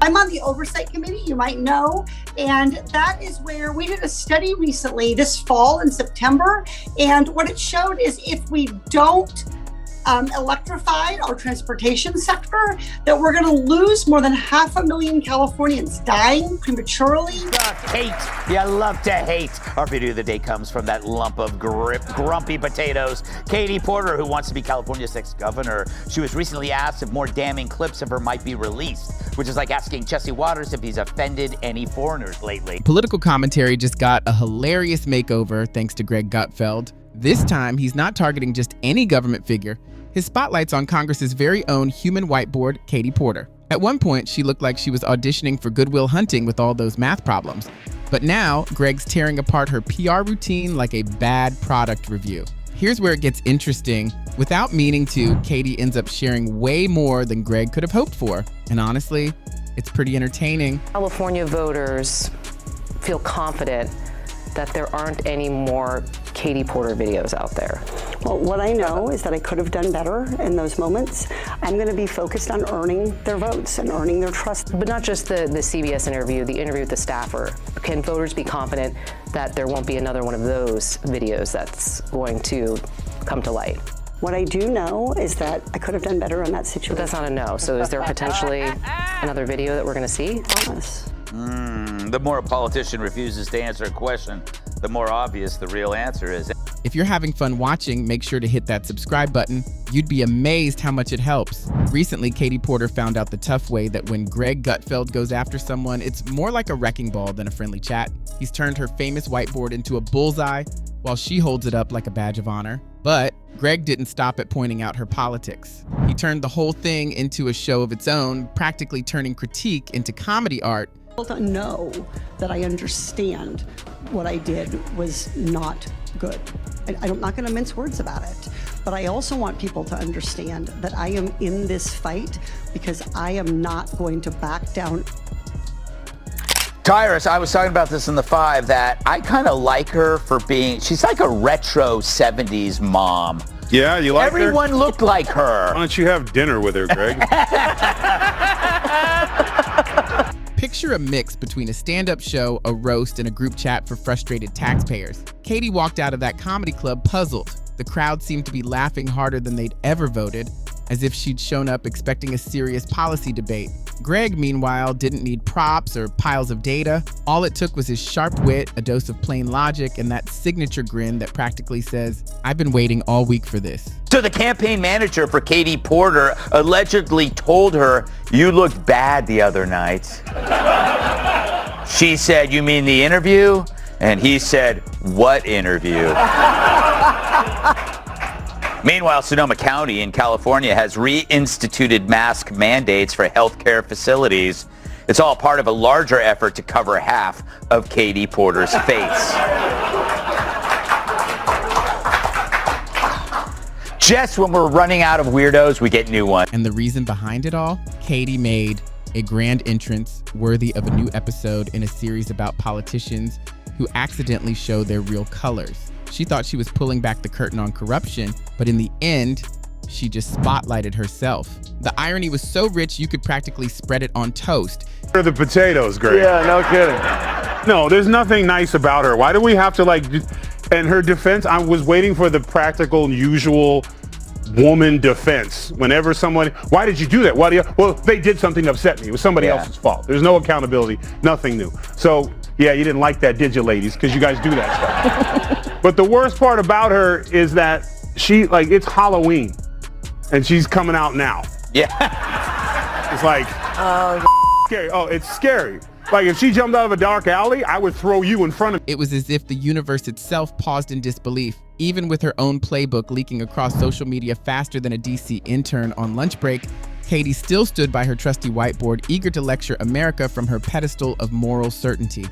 I'm on the oversight committee, you might know, and that is where we did a study recently this fall in September. And what it showed is if we don't electrify our transportation sector, that we're going to lose more than 500,000 Californians dying prematurely. Hate. You love to hate. Our video of the day comes from that lump of grumpy potatoes, Katie Porter, who wants to be California's next governor. She was recently asked if more damning clips of her might be released, which is like asking Jesse Waters if he's offended any foreigners lately. Political commentary just got a hilarious makeover thanks to Greg Gutfeld. This time, he's not targeting just any government figure. His spotlight's on Congress's very own human whiteboard, Katie Porter. At one point, she looked like she was auditioning for Good Will Hunting with all those math problems. But now, Greg's tearing apart her PR routine like a bad product review. Here's where it gets interesting. Without meaning to, Katie ends up sharing way more than Greg could have hoped for. And honestly, it's pretty entertaining. California voters feel confident that there aren't any more Katie Porter videos out there. Well, what I know is that I could have done better in those moments. I'm going to be focused on earning their votes and earning their trust. But not just the CBS interview, the interview with the staffer. Can voters be confident that there won't be another one of those videos that's going to come to light? What I do know is that I could have done better in that situation. But that's not a no. So is there potentially another video that we're going to see? Promise. The more a politician refuses to answer a question, the more obvious the real answer is. If you're having fun watching, make sure to hit that subscribe button. You'd be amazed how much it helps. Recently, Katie Porter found out the tough way that when Greg Gutfeld goes after someone, it's more like a wrecking ball than a friendly chat. He's turned her famous whiteboard into a bullseye, while she holds it up like a badge of honor. But Greg didn't stop at pointing out her politics. He turned the whole thing into a show of its own, practically turning critique into comedy art. To know that I understand what I did was not good. I'm not going to mince words about it, but I also want people to understand that I am in this fight because I am not going to back down. Tyrus, I was talking about this in the 5, that I kind of like her for being, she's like a retro 70s mom. Yeah, you like her? Everyone looked like her. Why don't you have dinner with her, Greg? Picture a mix between a stand-up show, a roast, and a group chat for frustrated taxpayers. Katie walked out of that comedy club puzzled. The crowd seemed to be laughing harder than they'd ever voted, as if she'd shown up expecting a serious policy debate. Greg, meanwhile, didn't need props or piles of data. All it took was his sharp wit, a dose of plain logic, and that signature grin that practically says, "I've been waiting all week for this." So the campaign manager for Katie Porter allegedly told her, "You looked bad the other night." She said, "You mean the interview?" And he said, "What interview?" Meanwhile, Sonoma County in California has reinstituted mask mandates for healthcare facilities. It's all part of a larger effort to cover half of Katie Porter's face. Just when we're running out of weirdos, we get new ones. And the reason behind it all? Katie made a grand entrance worthy of a new episode in a series about politicians who accidentally show their real colors. She thought she was pulling back the curtain on corruption, but in the end, she just spotlighted herself. The irony was so rich you could practically spread it on toast. Or the potatoes, Greg. Yeah, no kidding. No, there's nothing nice about her. Why do we have to in her defense, I was waiting for the practical, usual woman defense. Whenever someone, why did you do that? Well, they did something to upset me. It was somebody else's fault. There's no accountability, nothing new. So yeah, you didn't like that, did you, ladies? Because you guys do that stuff. But the worst part about her is that it's Halloween and she's coming out now. Yeah. It's like, scary. Oh, it's scary. Like if she jumped out of a dark alley, I would throw you in front of me. It was as if the universe itself paused in disbelief. Even with her own playbook leaking across social media faster than a DC intern on lunch break, Katie still stood by her trusty whiteboard, eager to lecture America from her pedestal of moral certainty.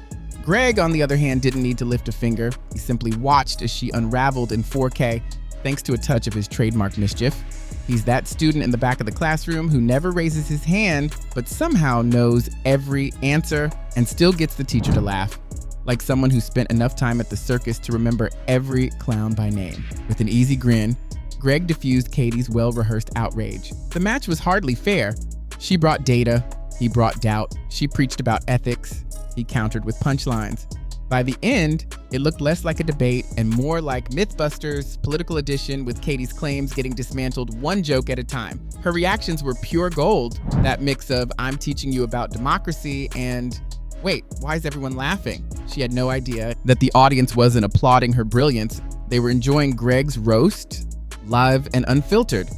Greg, on the other hand, didn't need to lift a finger. He simply watched as she unraveled in 4K, thanks to a touch of his trademark mischief. He's that student in the back of the classroom who never raises his hand, but somehow knows every answer and still gets the teacher to laugh. Like someone who spent enough time at the circus to remember every clown by name. With an easy grin, Greg diffused Katie's well-rehearsed outrage. The match was hardly fair. She brought data, He brought doubt. She preached about ethics. He countered with punchlines. By the end, it looked less like a debate and more like Mythbusters Political Edition, with Katie's claims getting dismantled one joke at a time. Her reactions were pure gold, that mix of I'm teaching you about democracy and wait, why is everyone laughing? She had no idea that the audience wasn't applauding her brilliance. They were enjoying Greg's roast, live and unfiltered.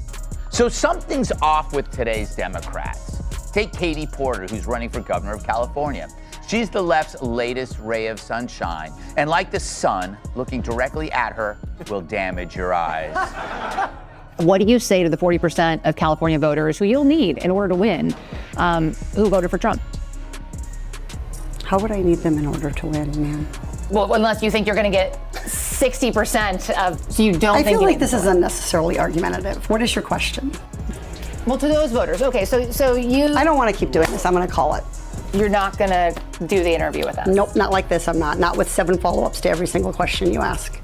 So something's off with today's Democrats. Take Katie Porter, who's running for governor of California. She's the left's latest ray of sunshine, and like the sun, looking directly at her will damage your eyes. What do you say to the 40% of California voters who you'll need in order to win, who voted for Trump? How would I need them in order to win, man? Well, unless you think you're going to get 60% of, so you don't I think feel you like this is unnecessarily argumentative. What is your question? Well, to those voters, okay, so you... I don't want to keep doing this. I'm going to call it. You're not going to do the interview with us? Nope, not like this. I'm not. Not with 7 follow-ups to every single question you ask.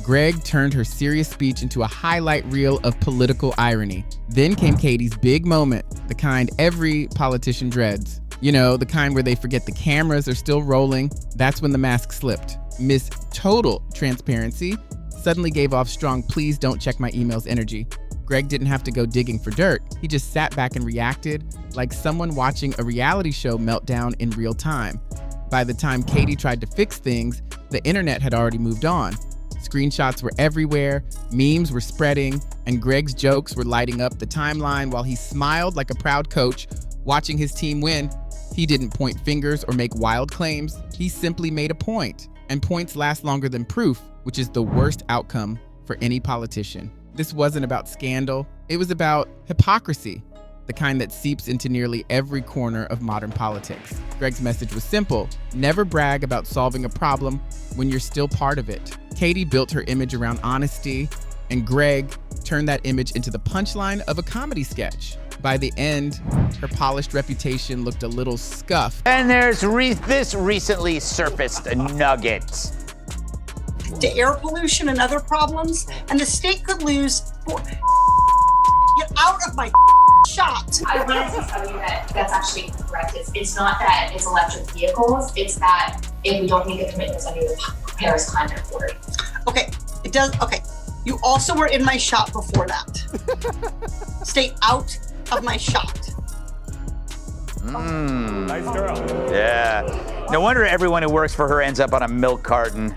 Greg turned her serious speech into a highlight reel of political irony. Then came Katie's big moment, the kind every politician dreads. You know, the kind where they forget the cameras are still rolling. That's when the mask slipped. Miss Total Transparency suddenly gave off strong please don't check my emails energy. Greg didn't have to go digging for dirt. He just sat back and reacted like someone watching a reality show meltdown in real time. By the time Katie tried to fix things, the internet had already moved on. Screenshots were everywhere, memes were spreading, and Greg's jokes were lighting up the timeline while he smiled like a proud coach watching his team win. He didn't point fingers or make wild claims. He simply made a point. And points last longer than proof, which is the worst outcome for any politician. This wasn't about scandal. It was about hypocrisy, the kind that seeps into nearly every corner of modern politics. Greg's message was simple: never brag about solving a problem when you're still part of it. Katie built her image around honesty, and Greg turned that image into the punchline of a comedy sketch. By the end, her polished reputation looked a little scuffed. And there's this recently surfaced nugget. To air pollution and other problems, and the state could lose. Get out of my shot. I wanted to tell you that that's actually incorrect. It's not that it's electric vehicles, it's that if we don't make the commitments under the Paris Climate Accord. Okay, it does. Okay, you also were in my shot before that. Stay out of my shot. Nice girl. Yeah. No wonder everyone who works for her ends up on a milk carton.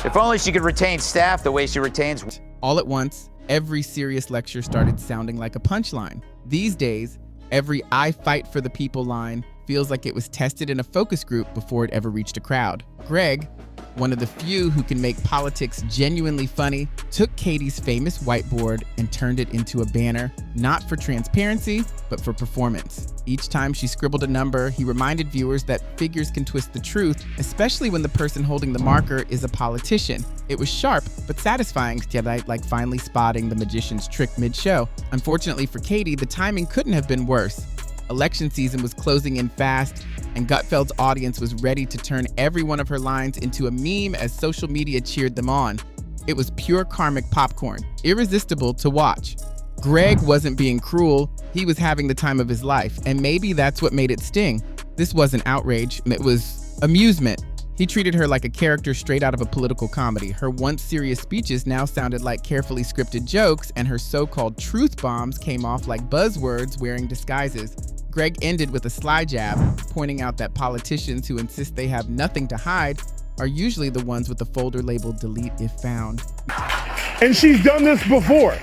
If only she could retain staff the way she retains. All at once, every serious lecture started sounding like a punchline. These days, every I fight for the people line feels like it was tested in a focus group before it ever reached a crowd. Greg, one of the few who can make politics genuinely funny, took Katie's famous whiteboard and turned it into a banner, not for transparency, but for performance. Each time she scribbled a number, he reminded viewers that figures can twist the truth, especially when the person holding the marker is a politician. It was sharp, but satisfying, like finally spotting the magician's trick mid-show. Unfortunately for Katie, the timing couldn't have been worse. Election season was closing in fast, and Gutfeld's audience was ready to turn every one of her lines into a meme as social media cheered them on. It was pure karmic popcorn, irresistible to watch. Greg wasn't being cruel, he was having the time of his life, and maybe that's what made it sting. This wasn't outrage, it was amusement. He treated her like a character straight out of a political comedy. Her once serious speeches now sounded like carefully scripted jokes, and her so-called truth bombs came off like buzzwords wearing disguises. Greg ended with a sly jab, pointing out that politicians who insist they have nothing to hide are usually the ones with the folder labeled delete if found. And she's done this before.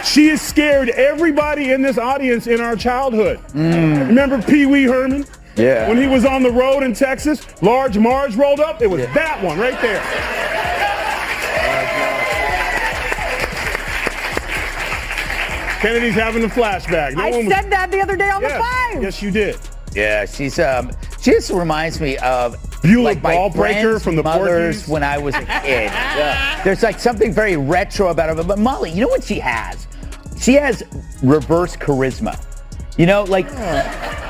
She has scared everybody in this audience in our childhood. Remember Pee Wee Herman? Yeah. When he was on the road in Texas, Large Marge rolled up. It was that one right there. Kennedy's having a flashback. I said that the other day on the phone. Yes, you did. Yeah, she just reminds me of Beulah like my Ballbreaker from the mothers Porkies. when I was a kid. Yeah. There's like something very retro about her. But Molly, you know what she has? She has reverse charisma. You know, like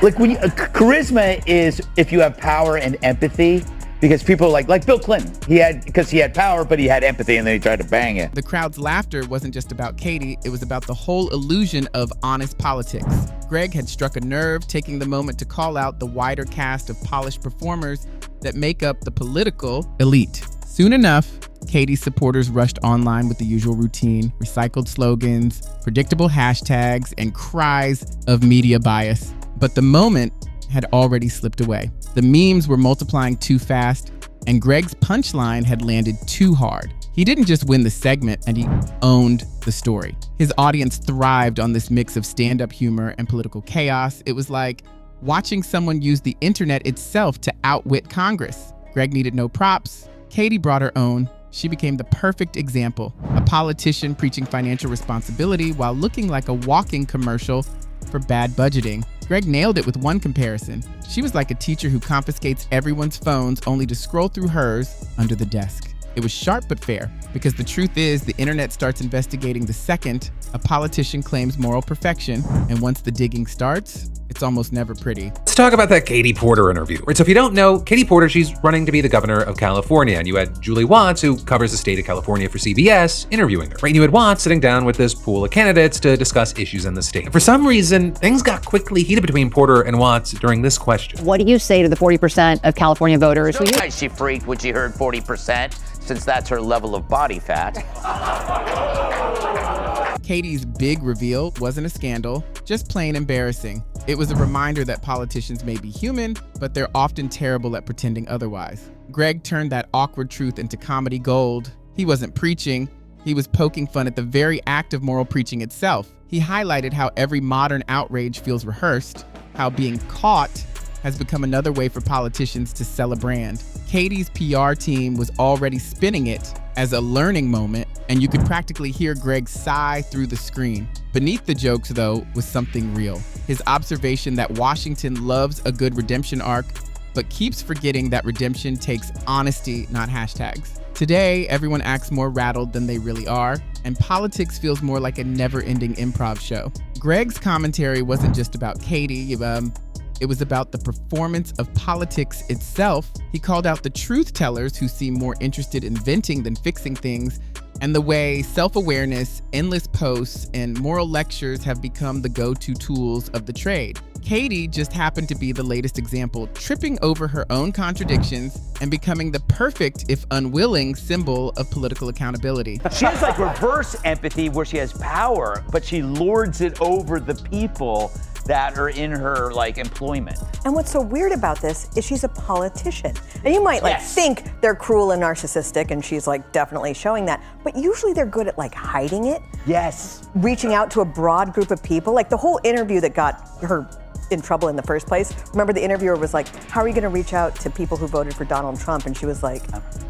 when charisma is if you have power and empathy, Because people like Bill Clinton, because he had power, but he had empathy, and then he tried to bang it. The crowd's laughter wasn't just about Katie, it was about the whole illusion of honest politics. Greg had struck a nerve, taking the moment to call out the wider cast of polished performers that make up the political elite. Soon enough, Katie's supporters rushed online with the usual routine, recycled slogans, predictable hashtags, and cries of media bias. But the moment had already slipped away. The memes were multiplying too fast, and Greg's punchline had landed too hard. He didn't just win the segment, and he owned the story. His audience thrived on this mix of stand-up humor and political chaos. It was like watching someone use the internet itself to outwit Congress. Greg needed no props. Katie brought her own. She became the perfect example, a politician preaching financial responsibility while looking like a walking commercial for bad budgeting. Greg nailed it with one comparison. She was like a teacher who confiscates everyone's phones only to scroll through hers under the desk. It was sharp but fair, because the truth is the internet starts investigating the second a politician claims moral perfection, and once the digging starts, it's almost never pretty. Let's talk about that Katie Porter interview. Right, so if you don't know, Katie Porter, she's running to be the governor of California, and you had Julie Watts, who covers the state of California for CBS, interviewing her. Right, and you had Watts sitting down with this pool of candidates to discuss issues in the state. And for some reason, things got quickly heated between Porter and Watts during this question. What do you say to the 40% of California voters who She freaked when she heard 40%, since that's her level of body fat. Katie's big reveal wasn't a scandal, just plain embarrassing. It was a reminder that politicians may be human, but they're often terrible at pretending otherwise. Greg turned that awkward truth into comedy gold. He wasn't preaching, he was poking fun at the very act of moral preaching itself. He highlighted how every modern outrage feels rehearsed, how being caught has become another way for politicians to sell a brand. Katie's PR team was already spinning it as a learning moment, and you could practically hear Greg sigh through the screen. Beneath the jokes, though, was something real. His observation that Washington loves a good redemption arc, but keeps forgetting that redemption takes honesty, not hashtags. Today, everyone acts more rattled than they really are, and politics feels more like a never-ending improv show. Greg's commentary wasn't just about Katie, it was about the performance of politics itself. He called out the truth tellers who seem more interested in venting than fixing things, and the way self-awareness, endless posts, and moral lectures have become the go-to tools of the trade. Katie just happened to be the latest example, tripping over her own contradictions and becoming the perfect, if unwilling, symbol of political accountability. She has like reverse empathy where she has power, but she lords it over the people that are in her employment. And what's so weird about this is she's a politician. And you might think they're cruel and narcissistic, and she's definitely showing that, but usually they're good at hiding it. Yes. Reaching out to a broad group of people. The whole interview that got her in trouble in the first place. Remember, the interviewer was like, how are you gonna reach out to people who voted for Donald Trump? And she was like,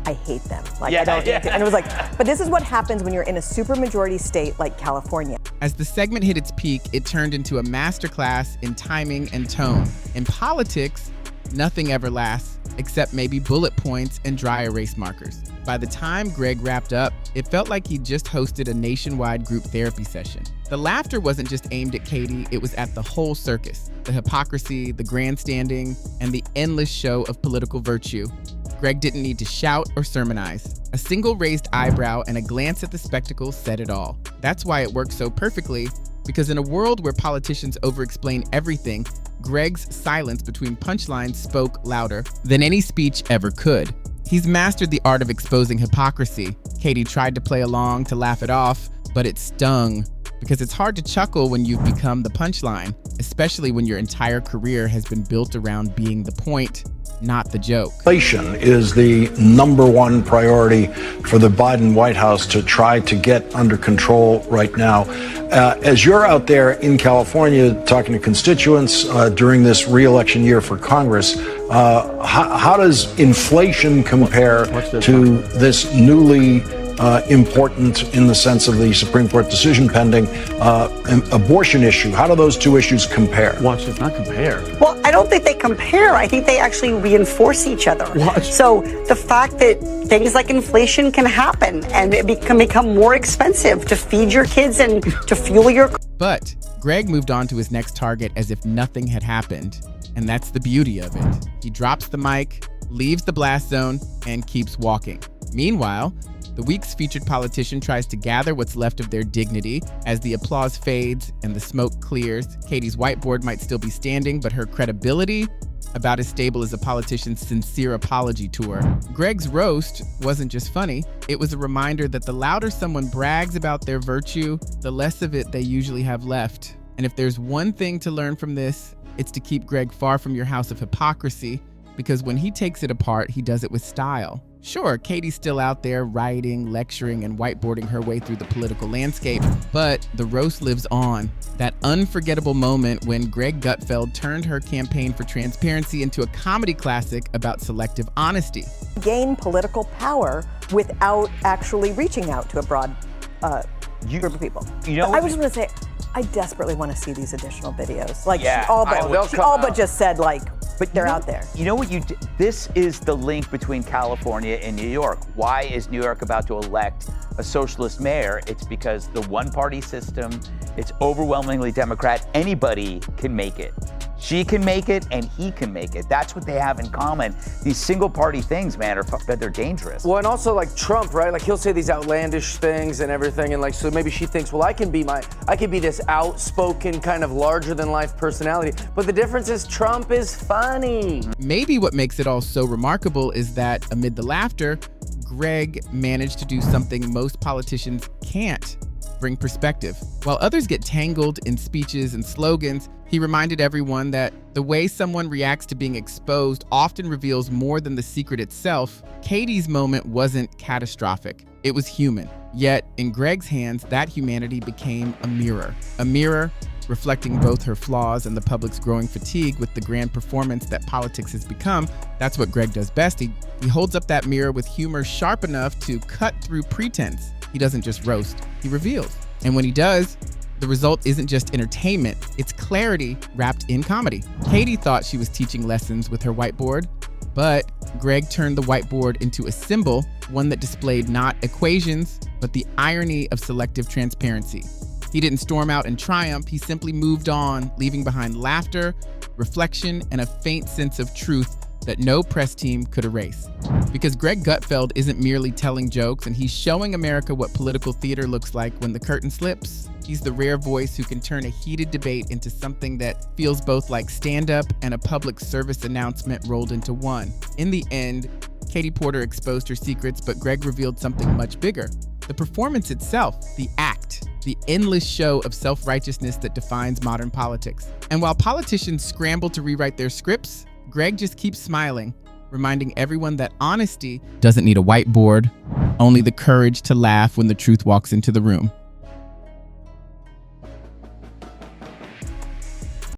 I hate them. I don't. And it was but this is what happens when you're in a supermajority state like California. As the segment hit its peak, it turned into a masterclass in timing and tone. In politics, nothing ever lasts, except maybe bullet points and dry erase markers. By the time Greg wrapped up, it felt like he just hosted a nationwide group therapy session. The laughter wasn't just aimed at Katie, it was at the whole circus. The hypocrisy, the grandstanding, and the endless show of political virtue. Greg didn't need to shout or sermonize. A single raised eyebrow and a glance at the spectacle said it all. That's why it worked so perfectly, because in a world where politicians over-explain everything, Greg's silence between punchlines spoke louder than any speech ever could. He's mastered the art of exposing hypocrisy. Katie tried to play along to laugh it off, but it stung, because it's hard to chuckle when you've become the punchline, especially when your entire career has been built around being the point, not the joke. Inflation is the #1 priority for the Biden White House to try to get under control right now. As you're out there in California talking to constituents during this re-election year for Congress, how does inflation compare to this newly important, in the sense of the Supreme Court decision pending, abortion issue? How do those two issues compare? Watch, it's not compare. Well, I don't think they compare. I think they actually reinforce each other. So the fact that things like inflation can happen and it can become more expensive to feed your kids and to fuel your... But Greg moved on to his next target as if nothing had happened. And that's the beauty of it. He drops the mic, leaves the blast zone, and keeps walking. Meanwhile, the week's featured politician tries to gather what's left of their dignity. As the applause fades and the smoke clears, Katie's whiteboard might still be standing, but her credibility about as stable as a politician's sincere apology tour. Greg's roast wasn't just funny, it was a reminder that the louder someone brags about their virtue, the less of it they usually have left. And if there's one thing to learn from this, it's to keep Greg far from your house of hypocrisy, because when he takes it apart, he does it with style. Sure, Katie's still out there writing, lecturing, and whiteboarding her way through the political landscape, but the roast lives on. That unforgettable moment when Greg Gutfeld turned her campaign for transparency into a comedy classic about selective honesty. Gain political power without actually reaching out to a broad group of people. I was going to say, I desperately want to see these additional videos. Like, Yeah, she all but just said, like, but they're out there. You know what this is the link between California and New York. Why is New York about to elect a socialist mayor? It's because the one-party system, it's overwhelmingly Democrat. Anybody can make it. She can make it and he can make it. That's what they have in common. These single-party things, man, they're dangerous. Well, and also like Trump, right? Like he'll say these outlandish things and everything, and like so maybe she thinks, well, I can be this outspoken kind of larger-than-life personality. But the difference is Trump is funny. Maybe what makes it all so remarkable is that amid the laughter, Greg managed to do something most politicians can't: bring perspective. While others get tangled in speeches and slogans, he reminded everyone that the way someone reacts to being exposed often reveals more than the secret itself. Katie's moment wasn't catastrophic. It was human. Yet, in Greg's hands, that humanity became a mirror. A mirror reflecting both her flaws and the public's growing fatigue with the grand performance that politics has become. That's what Greg does best. He holds up that mirror with humor sharp enough to cut through pretense. He doesn't just roast, he reveals. And when he does, the result isn't just entertainment, it's clarity wrapped in comedy. Katie thought she was teaching lessons with her whiteboard, but Greg turned the whiteboard into a symbol, one that displayed not equations, but the irony of selective transparency. He didn't storm out in triumph, he simply moved on, leaving behind laughter, reflection, and a faint sense of truth that no press team could erase. Because Greg Gutfeld isn't merely telling jokes, and he's showing America what political theater looks like when the curtain slips. He's the rare voice who can turn a heated debate into something that feels both like stand-up and a public service announcement rolled into one. In the end, Katie Porter exposed her secrets, but Greg revealed something much bigger. The performance itself, the act, the endless show of self-righteousness that defines modern politics. And while politicians scramble to rewrite their scripts, Greg just keeps smiling, reminding everyone that honesty doesn't need a whiteboard, only the courage to laugh when the truth walks into the room.